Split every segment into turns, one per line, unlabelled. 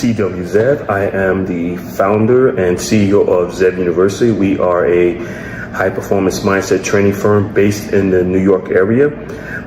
C.W. Zev. I am the founder and CEO of Zev University. We are a high-performance mindset training firm based in the New York area.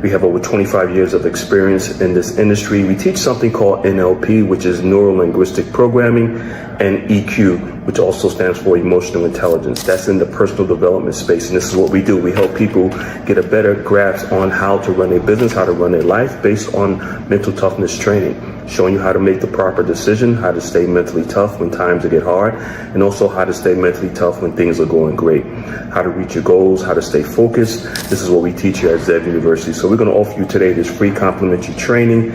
We have over 25 years of experience in this industry. We teach something called NLP, which is Neuro-Linguistic Programming, and EQ, which also stands for Emotional Intelligence. That's in the personal development space, and this is what we do. We help people get a better grasp on how to run a business, how to run their life based on mental toughness training, showing you how to make the proper decision, how to stay mentally tough when times get hard, and also how to stay mentally tough when things are going great, how to reach your goals, how to stay focused. This is what we teach here at Zev University. So we're going to offer you today this free complimentary training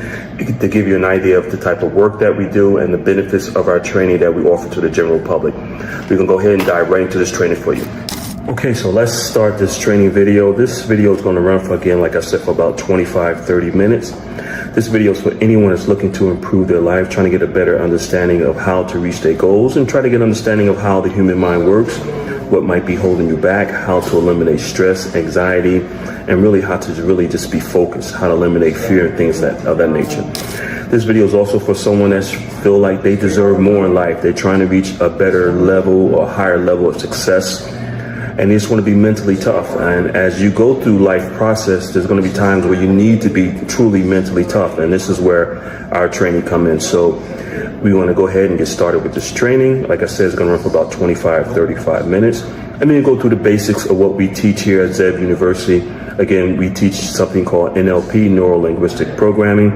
to give you an idea of the type of work that we do and the benefits of our training that we offer to the general public. We're going to go ahead and dive right into this training for you. Okay, so let's start this training video. This video is going to run for, again, like I said, for about 25-30 minutes. This video is for anyone that's looking to improve their life, trying to get a better understanding of how to reach their goals, and try to get an understanding of how the human mind works, what might be holding you back, how to eliminate stress, anxiety, and really how to really just be focused, how to eliminate fear and things of that nature. This video is also for someone that feel like they deserve more in life. They're trying to reach a better level or higher level of success, and they just want to be mentally tough. And as you go through life process, there's going to be times where you need to be truly mentally tough, and this is where our training come in. So we want to go ahead and get started with this training. Like I said, it's going to run for about 25-35 minutes. I'm going to go through the basics of what we teach here at Zev University. Again, we teach something called NLP, Neuro-Linguistic Programming,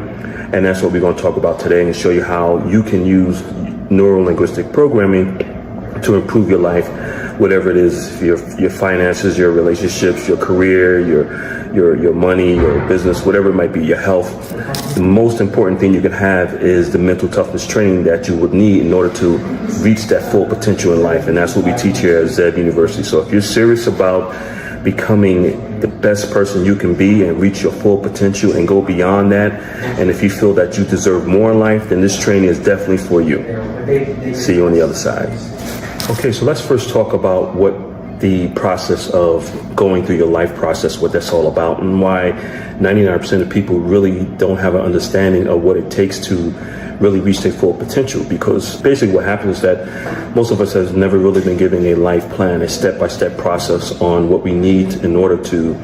and that's what we're going to talk about today and show you how you can use Neuro-Linguistic Programming to improve your life, whatever it is, your finances, your relationships, your career, your money, your business, whatever it might be, your health. The most important thing you can have is the mental toughness training that you would need in order to reach that full potential in life. And that's what we teach here at Zev University. So if you're serious about becoming the best person you can be and reach your full potential and go beyond that, and if you feel that you deserve more in life, then this training is definitely for you. See you on the other side. Okay, so let's first talk about what the process of going through your life process, what that's all about, and why 99% of people really don't have an understanding of what it takes to really reach their full potential. Because basically what happens is that most of us has never really been given a life plan, a step-by-step process on what we need in order to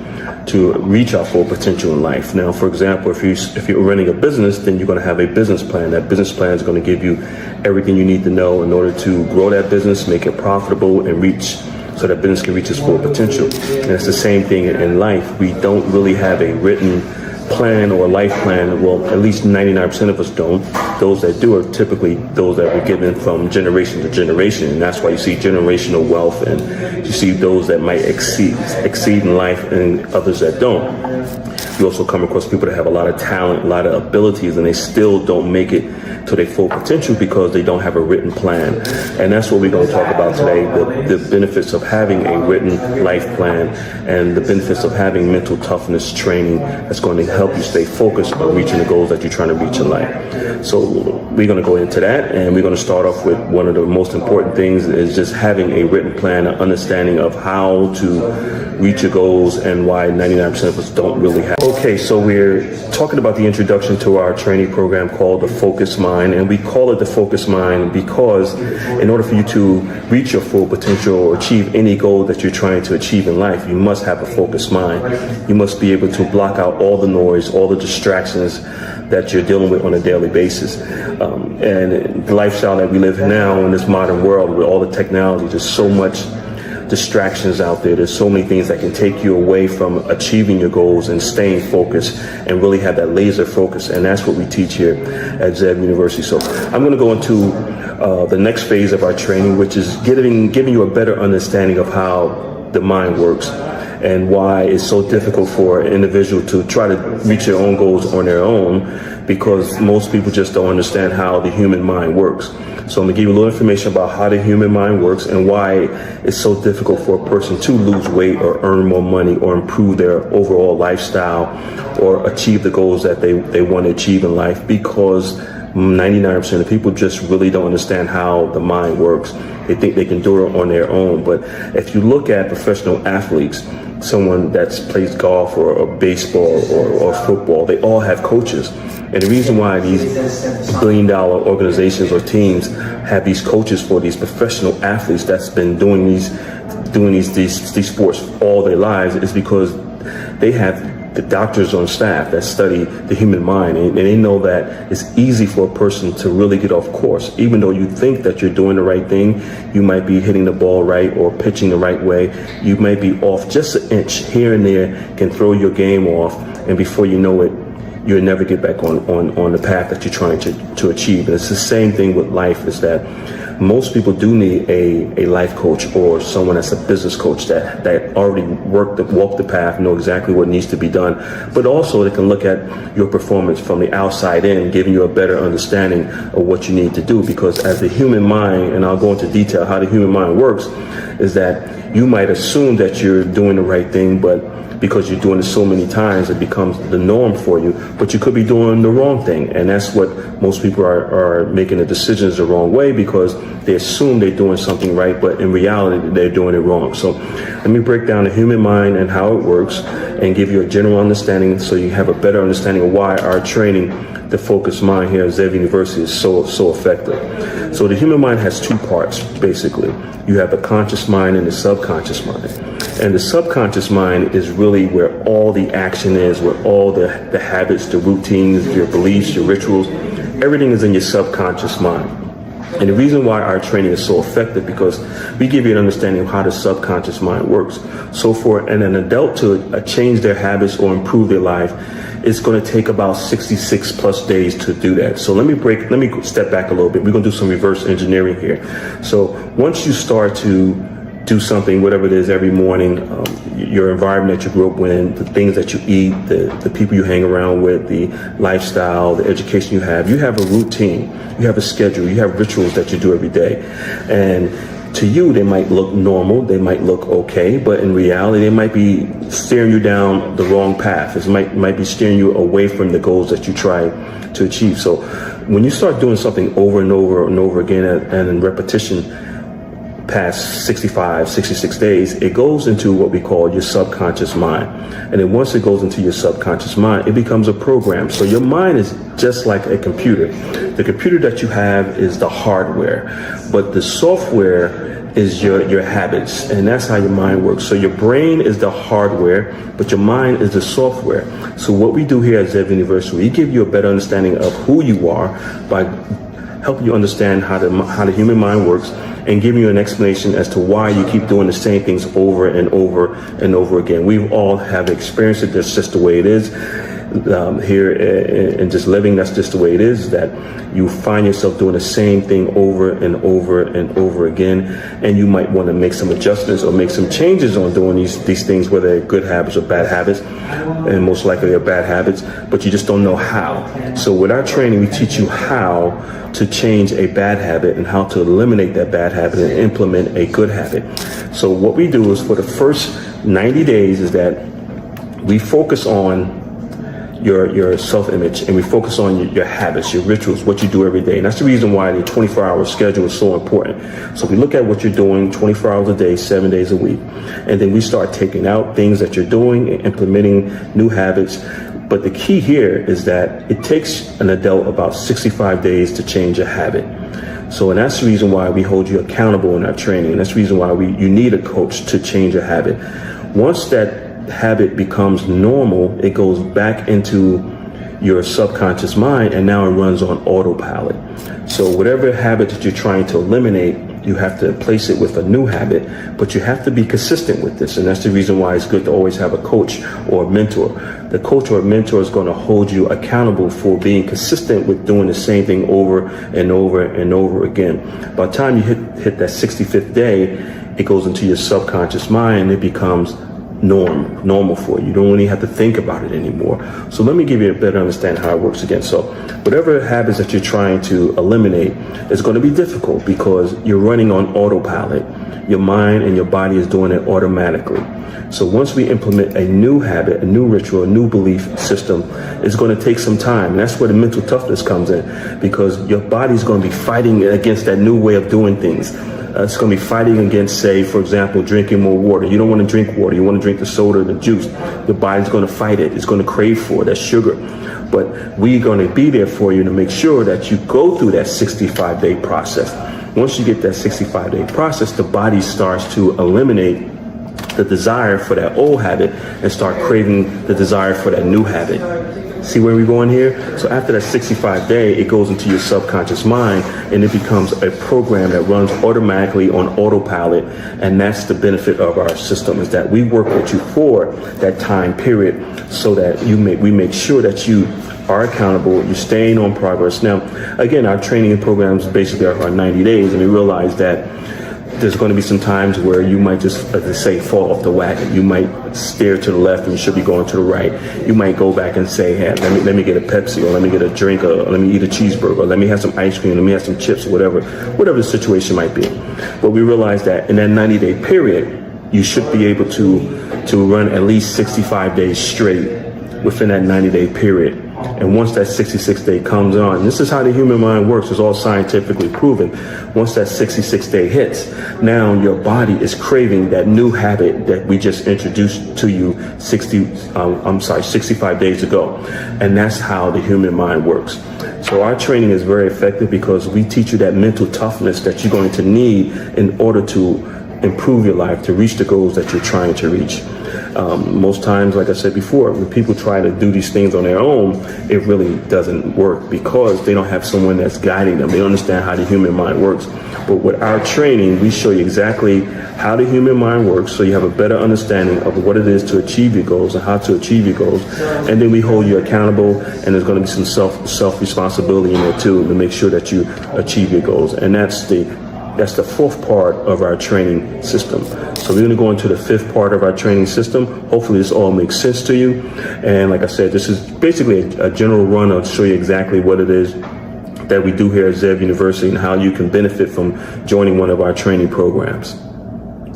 reach our full potential in life. Now, for example, if you're running a business, then you're going to have a business plan. That business plan is going to give you everything you need to know in order to grow that business, make it profitable, and so that business can reach its full potential. And it's the same thing in life. We don't really have a written plan or a life plan. Well, at least 99% of us don't. Those that do are typically those that were given from generation to generation, and that's why you see generational wealth, and you see those that might exceed in life and others that don't. You also come across people that have a lot of talent, a lot of abilities, and they still don't make it to their full potential because they don't have a written plan. And that's what we're going to talk about today, the benefits of having a written life plan and the benefits of having mental toughness training that's going to help you stay focused on reaching the goals that you're trying to reach in life. So we're going to go into that, and we're going to start off with one of the most important things is just having a written plan, an understanding of how to reach your goals and why 99% of us don't really have. Okay, so we're talking about the introduction to our training program called the Focus Mind, and we call it the Focus Mind because in order for you to reach your full potential or achieve any goal that you're trying to achieve in life, you must have a focused mind. You must be able to block out all the noise, all the distractions that you're dealing with on a daily basis. And the lifestyle that we live in now in this modern world with all the technology, there's so much distractions out there. There's so many things that can take you away from achieving your goals and staying focused and really have that laser focus. And that's what we teach here at Zev University. So I'm going to go into the next phase of our training, which is giving you a better understanding of how the mind works and why it's so difficult for an individual to try to reach their own goals on their own, because most people just don't understand how the human mind works. So I'm going to give you a little information about how the human mind works and why it's so difficult for a person to lose weight or earn more money or improve their overall lifestyle or achieve the goals that they want to achieve in life, because 99% of people just really don't understand how the mind works. They think they can do it on their own. But if you look at professional athletes, someone that plays golf or baseball or football, they all have coaches. And the reason why these billion-dollar organizations or teams have these coaches for these professional athletes that's been doing these sports all their lives is because they have the doctors on staff that study the human mind, and they know that it's easy for a person to really get off course. Even though you think that you're doing the right thing, you might be hitting the ball right or pitching the right way, you might be off just an inch here and there, can throw your game off, and before you know it, you'll never get back on the path that you're trying to achieve. And it's the same thing with life, is that most people do need a life coach or someone that's a business coach that already walked the path, know exactly what needs to be done. But also they can look at your performance from the outside in, giving you a better understanding of what you need to do. Because as the human mind, and I'll go into detail how the human mind works, is that you might assume that you're doing the right thing, but because you're doing it so many times, it becomes the norm for you, but you could be doing the wrong thing. And that's what most people are making the decisions the wrong way, because they assume they're doing something right, but in reality, they're doing it wrong. So let me break down the human mind and how it works and give you a general understanding so you have a better understanding of why our training, the focused mind here at Zev University, is so effective. So the human mind has two parts, basically. You have the conscious mind and the subconscious mind. And the subconscious mind is really where all the action is, where all the habits, the routines, your beliefs, your rituals, everything is in your subconscious mind. And the reason why our training is so effective, because we give you an understanding of how the subconscious mind works. So for an adult to change their habits or improve their life, it's going to take about 66 plus days to do that. So let me step back a little bit. We're going to do some reverse engineering here. So once you start to do something, whatever it is, every morning, your environment that you grew up in, the things that you eat, the people you hang around with, the lifestyle, the education you have a routine, you have a schedule, you have rituals that you do every day. And to you, they might look normal, they might look okay, but in reality, they might be steering you down the wrong path. It might be steering you away from the goals that you try to achieve. So when you start doing something over and over and over again and in repetition, past 65, 66 days, it goes into what we call your subconscious mind. And then once it goes into your subconscious mind, it becomes a program. So your mind is just like a computer. The computer that you have is the hardware, but the software is your habits, and that's how your mind works. So your brain is the hardware, but your mind is the software. So what we do here at Zev University, we give you a better understanding of who you are by helping you understand how the human mind works, and giving you an explanation as to why you keep doing the same things over and over and over again. We all have experienced it. That's just the way it is. Here and just living, that's just the way it is, that you find yourself doing the same thing over and over and over again, and you might want to make some adjustments or make some changes on doing these things, whether they're good habits or bad habits, and most likely they're bad habits, but you just don't know how. So with our training, we teach you how to change a bad habit and how to eliminate that bad habit and implement a good habit. So what we do is, for the first 90 days, is that we focus on your self-image, and we focus on your habits, your rituals, what you do every day. And that's the reason why the 24-hour schedule is so important. So we look at what you're doing 24 hours a day, 7 days a week, and then we start taking out things that you're doing and implementing new habits. But the key here is that it takes an adult about 65 days to change a habit. So, and that's the reason why we hold you accountable in our training. And that's the reason why you need a coach to change a habit. Once that habit becomes normal, it goes back into your subconscious mind, and now it runs on autopilot. So whatever habit that you're trying to eliminate, you have to place it with a new habit, but you have to be consistent with this. And that's the reason why it's good to always have a coach or a mentor. The coach or mentor is going to hold you accountable for being consistent with doing the same thing over and over and over again. By the time you hit that 65th day, it goes into your subconscious mind, and it becomes normal for you. You don't really have to think about it anymore. So let me give you a better understanding how it works again. So whatever habits that you're trying to eliminate is going to be difficult, because you're running on autopilot. Your mind and your body is doing it automatically. So once we implement a new habit, a new ritual, a new belief system, it's going to take some time. And that's where the mental toughness comes in, because your body's going to be fighting against that new way of doing things. It's going to be fighting against, say, for example, drinking more water. You don't want to drink water. You want to drink the soda, the juice. Your body's going to fight it. It's going to crave for it. That's sugar. But we're going to be there for you to make sure that you go through that 65-day process. Once you get that 65-day process, the body starts to eliminate the desire for that old habit and start craving the desire for that new habit. See where we're going here? So after that 65-day, it goes into your subconscious mind and it becomes a program that runs automatically on autopilot. And that's the benefit of our system, is that we work with you for that time period so that we make sure that you are accountable, you're staying on progress. Now, again, our training programs basically are 90 days, and we realize that there's going to be some times where you might just, as they say, fall off the wagon. You might steer to the left and you should be going to the right. You might go back and say, hey, let me get a Pepsi, or let me get a drink, or let me eat a cheeseburger, or let me have some ice cream, let me have some chips, or whatever the situation might be. But we realize that in that 90-day period, you should be able to run at least 65 days straight within that 90-day period. And once that 66th day comes on, and this is how the human mind works, it's all scientifically proven. Once that 66th day hits, now your body is craving that new habit that we just introduced to you 65 days ago. And that's how the human mind works. So our training is very effective because we teach you that mental toughness that you're going to need in order to improve your life, to reach the goals that you're trying to reach. Most times, like I said before, when people try to do these things on their own, it really doesn't work because they don't have someone that's guiding them. They don't understand how the human mind works. But with our training, we show you exactly how the human mind works, so you have a better understanding of what it is to achieve your goals and how to achieve your goals. And then we hold you accountable, and there's going to be some self-responsibility in there too to make sure that you achieve your goals. And that's the fourth part of our training system. So we're going to go into the fifth part of our training system. Hopefully this all makes sense to you. And like I said, this is basically a general run to show you exactly what it is that we do here at Zev University and how you can benefit from joining one of our training programs.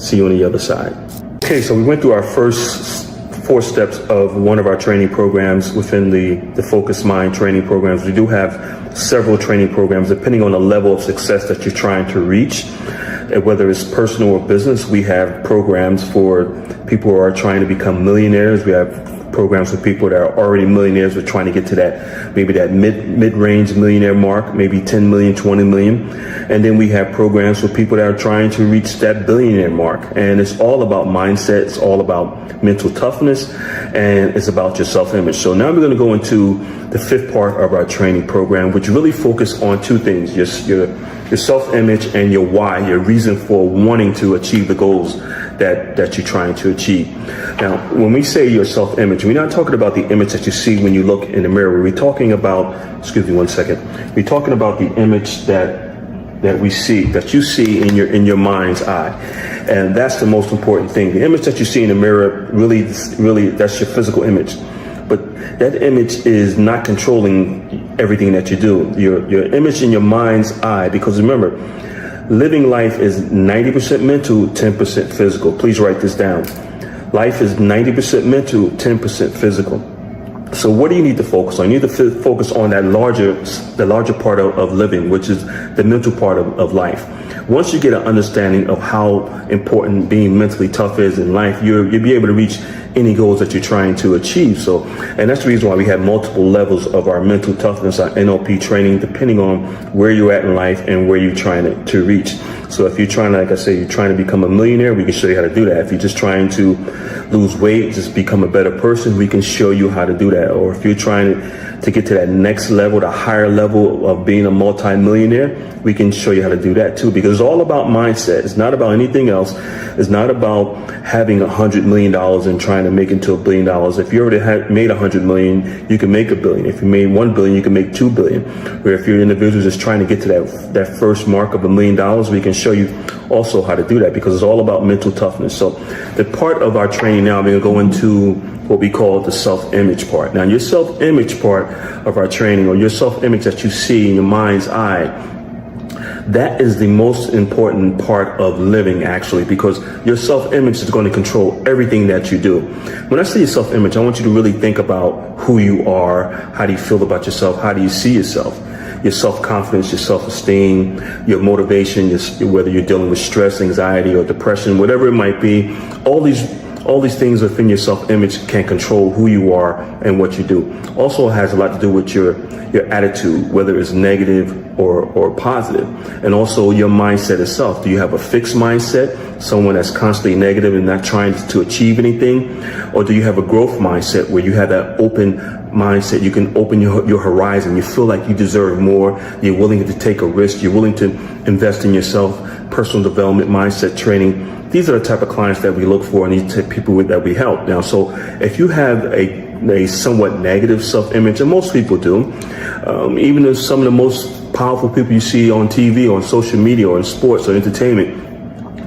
See you on the other side. Okay, so we went through our first 4 steps of one of our training programs within the Focused Mind training programs. We do have several training programs depending on the level of success that you're trying to reach. Whether it's personal or business, we have programs for people who are trying to become millionaires. We have programs for people that are already millionaires. We're trying to get to that mid-range millionaire mark, maybe 10 million, 20 million. And then we have programs for people that are trying to reach that billionaire mark. And it's all about mindset. It's all about mental toughness, and it's about your self-image. So now we're going to go into the fifth part of our training program, which really focus on 2 things: your self-image and your why, your reason for wanting to achieve the goals that you're trying to achieve. Now, when we say your self-image, we're not talking about the image that you see when you look in the mirror. We're talking about, excuse me one second, we're talking about the image that we see, that you see in your mind's eye. And that's the most important thing. The image that you see in the mirror, really, that's your physical image. But that image is not controlling everything that you do. Your image in your mind's eye, because remember, living life is 90% mental, 10% physical. Please write this down. Life is 90% mental, 10% physical. So what do you need to focus on? You need to focus on the larger part of living, which is the mental part of life. Once you get an understanding of how important being mentally tough is in life, you'll be able to reach any goals that you're trying to achieve. So, and that's the reason why we have multiple levels of our mental toughness, our NLP training, depending on where you're at in life and where you're trying to reach. So if you're trying to, like I say, you're trying to become a millionaire, we can show you how to do that. If you're just trying to lose weight, just become a better person, we can show you how to do that. Or if you're trying to get to that next level, the higher level of being a multi-millionaire, we can show you how to do that too, because it's all about mindset. It's not about anything else. It's not about having $100 million and trying to make it to $1 billion. If you already made $100 million, you can make $1 billion. If you made $1 billion, you can make $2 billion. Where if you're an individual just trying to get to that first mark of $1 million, we can show you also how to do that, because it's all about mental toughness. So the part of our training now, we're going to go into what we call the self-image part. Now, your self-image part of our training, or your self-image that you see in your mind's eye, that is the most important part of living, actually, because your self-image is going to control everything that you do. When I say your self-image, I want you to really think about who you are. How do you feel about yourself? How do you see yourself? your self-confidence, your self-esteem, your motivation, whether you're dealing with stress, anxiety, or depression, whatever it might be. All these things within your self-image can control who you are and what you do. Also has a lot to do with your attitude, whether it's negative or positive. And also your mindset itself. Do you have a fixed mindset, someone that's constantly negative and not trying to achieve anything? Or do you have a growth mindset where you have that open mindset? You can open your horizon. You feel like you deserve more. You're willing to take a risk. You're willing to invest in yourself. Personal development, mindset training. These are the type of clients that we look for and these type of people that we help. Now, so if you have a somewhat negative self-image, and most people do, even if some of the most powerful people you see on TV, on social media, or in sports or entertainment,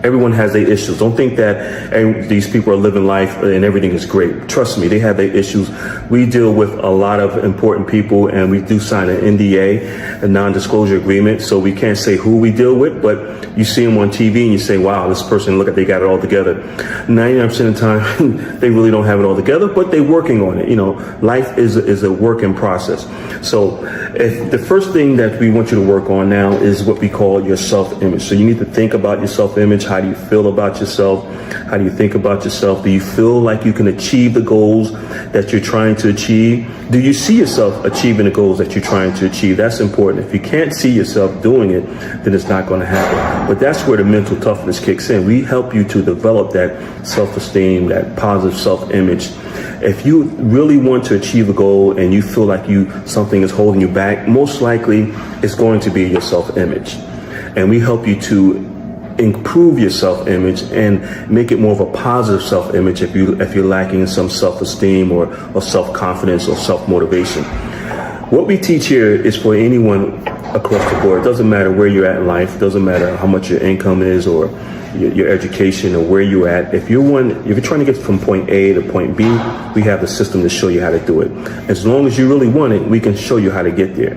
everyone has their issues. Don't think that these people are living life and everything is great. Trust me, they have their issues. We deal with a lot of important people, and we do sign an NDA, a non-disclosure agreement, so we can't say who we deal with, but you see them on TV and you say, wow, this person, look at, they got it all together. 99% of the time, they really don't have it all together, but they're working on it. You know, life is a work in process. So if the first thing that we want you to work on now is what we call your self-image. So you need to think about your self-image. How do you feel about yourself? How do you think about yourself? Do you feel like you can achieve the goals that you're trying to achieve? Do you see yourself achieving the goals that you're trying to achieve? That's important. If you can't see yourself doing it, then it's not going to happen. But that's where the mental toughness kicks in. We help you to develop that self-esteem, that positive self-image. If you really want to achieve a goal and you feel like something is holding you back, most likely it's going to be your self-image. And we help you to improve your self-image and make it more of a positive self-image if you're lacking in some self-esteem or self-confidence or self-motivation. What we teach here is for anyone across the board. It doesn't matter where you're at in life. It doesn't matter how much your income is or your education or where you're at. If you're trying to get from point A to point B, we have the system to show you how to do it. As long as you really want it, we can show you how to get there.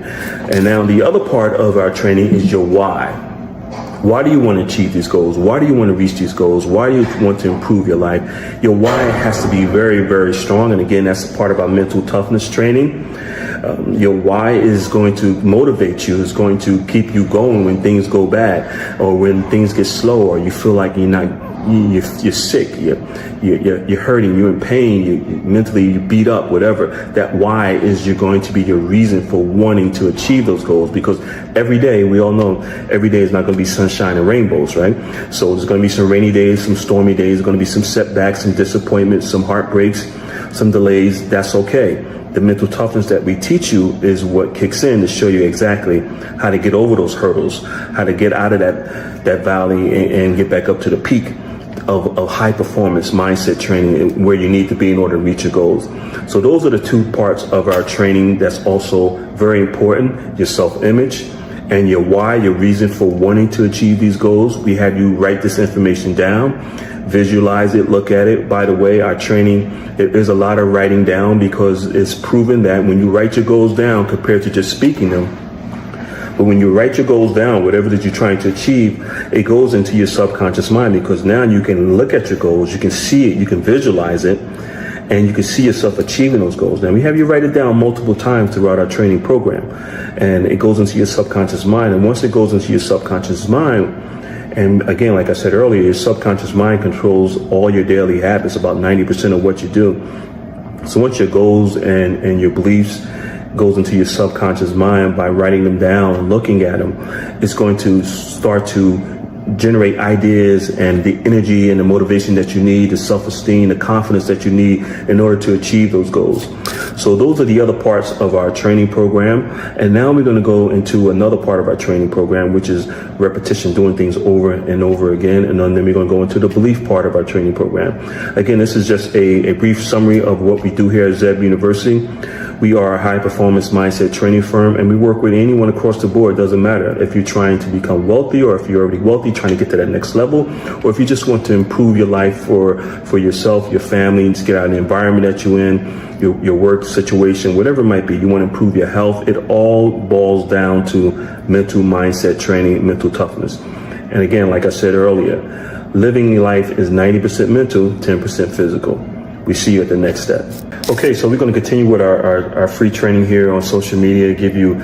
And now the other part of our training is your why. Why do you want to achieve these goals? Why do you want to reach these goals? Why do you want to improve your life? Your why has to be very, very strong. And again, that's part of our mental toughness training. Your why is going to motivate you. It's going to keep you going when things go bad or when things get slow or you feel like you're sick, you're hurting, you're in pain, you mentally beat up, whatever. That why is going to be your reason for wanting to achieve those goals, because every day, we all know, every day is not going to be sunshine and rainbows, right? So there's going to be some rainy days, some stormy days, there's going to be some setbacks, some disappointments, some heartbreaks, some delays. That's okay. The mental toughness that we teach you is what kicks in to show you exactly how to get over those hurdles, how to get out of that valley and get back up to the peak of high performance mindset training where you need to be in order to reach your goals. So those are the two parts of our training that's also very important: your self-image and your why, your reason for wanting to achieve these goals. We have you write this information down, visualize it, look at it. By the way, our training, there's a lot of writing down because it's proven that when you write your goals down compared to just speaking them, but when you write your goals down, whatever that you're trying to achieve, it goes into your subconscious mind, because now you can look at your goals, you can see it, you can visualize it, and you can see yourself achieving those goals. Now, we have you write it down multiple times throughout our training program, and it goes into your subconscious mind. And once it goes into your subconscious mind, and again, like I said earlier, your subconscious mind controls all your daily habits, about 90% of what you do. So once your goals and your beliefs goes into your subconscious mind, by writing them down and looking at them, it's going to start to generate ideas and the energy and the motivation that you need, the self-esteem, the confidence that you need in order to achieve those goals. So those are the other parts of our training program. And now we're going to go into another part of our training program, which is repetition, doing things over and over again. And then we're going to go into the belief part of our training program. Again, this is just a brief summary of what we do here at Zeb University. We are a high-performance mindset training firm, and we work with anyone across the board. It doesn't matter if you're trying to become wealthy or if you're already wealthy, trying to get to that next level, or if you just want to improve your life for yourself, your family, and just get out of the environment that you're in, your work situation, whatever it might be. You want to improve your health. It all boils down to mental mindset training, mental toughness. And again, like I said earlier, living life is 90% mental, 10% physical. We see you at the next step. Okay, so we're going to continue with our free training here on social media, give you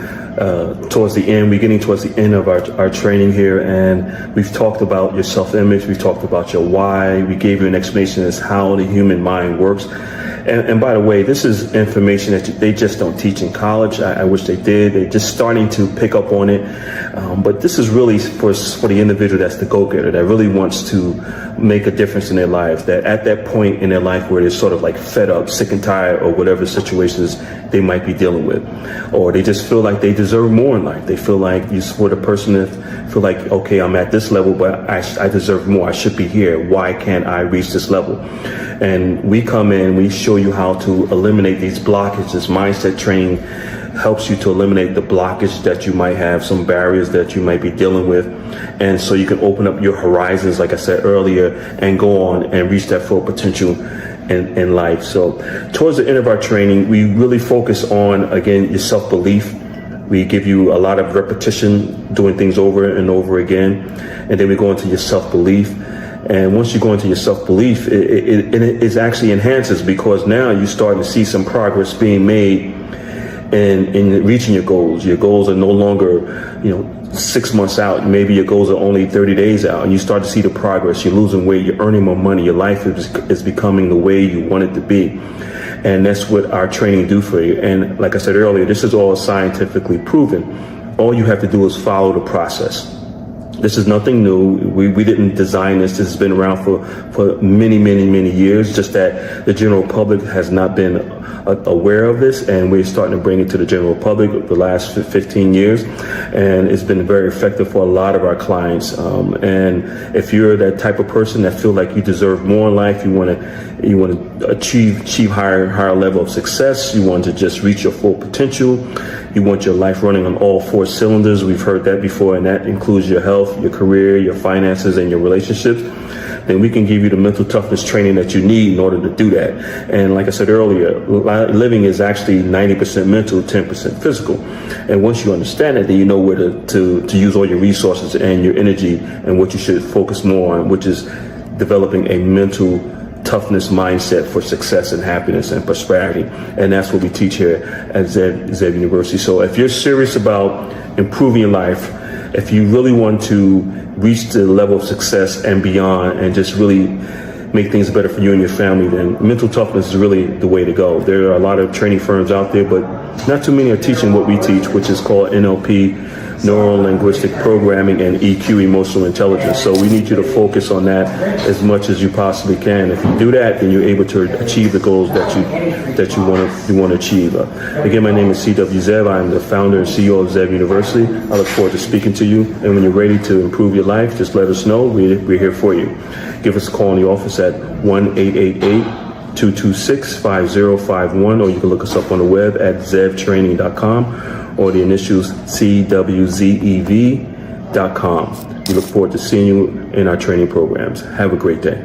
towards the end. We're getting towards the end of our training here, and we've talked about your self-image. We've talked about your why. We gave you an explanation as how the human mind works. And by the way, this is information that they just don't teach in college. I wish they did. They're just starting to pick up on it. But this is really for the individual that's the go-getter, that really wants to make a difference in their lives, that at that point in their life where they're sort of like fed up, sick and tired, or whatever situations they might be dealing with, or they just feel like they deserve more in life. They feel like you support a person that feel like, okay, I'm at this level, but I deserve more. I should be here. Why can't I reach this level? And we come in, we show you how to eliminate these blockages. Mindset training helps you to eliminate the blockage that you might have, some barriers that you might be dealing with. And so you can open up your horizons, like I said earlier, and go on and reach that full potential in life. So towards the end of our training, we really focus on, again, your self-belief. We give you a lot of repetition, doing things over and over again. And then we go into your self-belief. And once you go into your self-belief, it actually enhances, because now you're starting to see some progress being made in reaching your goals. Your goals are no longer, 6 months out. Maybe your goals are only 30 days out, and you start to see the progress. You're losing weight, you're earning more money, your life is becoming the way you want it to be. And that's what our training do for you. And like I said earlier, this is all scientifically proven. All you have to do is follow the process. This is nothing new. We didn't design this. This has been around for many, many, many years, just that the general public has not been aware of this, and we're starting to bring it to the general public the last 15 years, and it's been very effective for a lot of our clients. And if you're that type of person that feel like you deserve more in life, you want to achieve higher level of success, you want to just reach your full potential, you want your life running on all 4 cylinders. We've heard that before, and that includes your health, your career, your finances, and your relationships. Then we can give you the mental toughness training that you need in order to do that. And like I said earlier, living is actually 90% mental, 10% physical. And once you understand that, then you know where to use all your resources and your energy, and what you should focus more on, which is developing a mental toughness mindset for success and happiness and prosperity. And that's what we teach here at Zev University. So if you're serious about improving your life, if you really want to reach the level of success and beyond, and just really make things better for you and your family, then mental toughness is really the way to go. There are a lot of training firms out there, but not too many are teaching what we teach, which is called NLP, Neuro-Linguistic Programming, and EQ, Emotional Intelligence. So we need you to focus on that as much as you possibly can. If you do that, then you're able to achieve the goals that you want to achieve. Again, my name is C.W. Zev. I'm the founder and CEO of Zev University. I look forward to speaking to you. And when you're ready to improve your life, just let us know. We're here for you. Give us a call in the office at 1-888-226-5051, or you can look us up on the web at zevtraining.com, or the initials CWZEV.com. We look forward to seeing you in our training programs. Have a great day.